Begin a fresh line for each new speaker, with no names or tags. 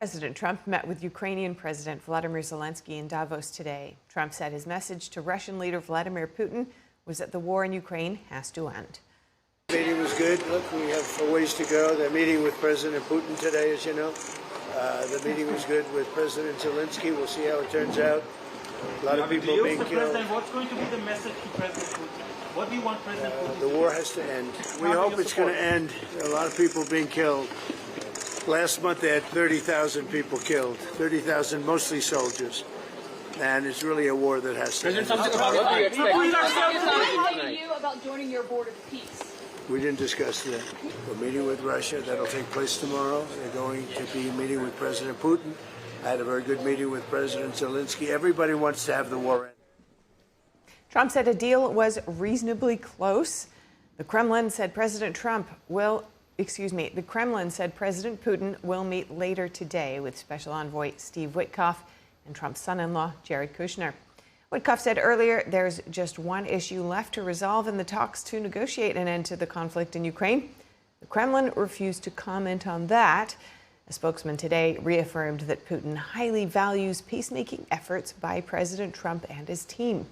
President Trump met with Ukrainian President Volodymyr Zelenskyy in Davos today. Trump said his message to Russian leader Vladimir Putin was that the war in Ukraine has to end.
The meeting was good. Look, we have a ways to go. They're meeting with President Putin today, as you know. The meeting was good with President Zelenskyy. We'll see how it turns out. A lot of people being killed.
What's going to be the message to President Putin? What do you want President Putin to
The war has to end. We hope it's going to end. A lot of people being killed. Last month they had 30,000 people killed, 30,000 mostly soldiers, and it's really a war that has to end.
What do you expect? You about joining your board of peace?
We didn't discuss that. We're meeting with Russia. That'll take place tomorrow. They're going to be meeting with President Putin. I had a very good meeting with President Zelenskyy. Everybody wants to have the war end.
Trump said a deal was reasonably close. The Kremlin said President Putin will meet later today with Special Envoy Steve Witkoff and Trump's son-in-law, Jared Kushner. Witkoff said earlier there's just one issue left to resolve in the talks to negotiate an end to the conflict in Ukraine. The Kremlin refused to comment on that. A spokesman today reaffirmed that Putin highly values peacemaking efforts by President Trump and his team.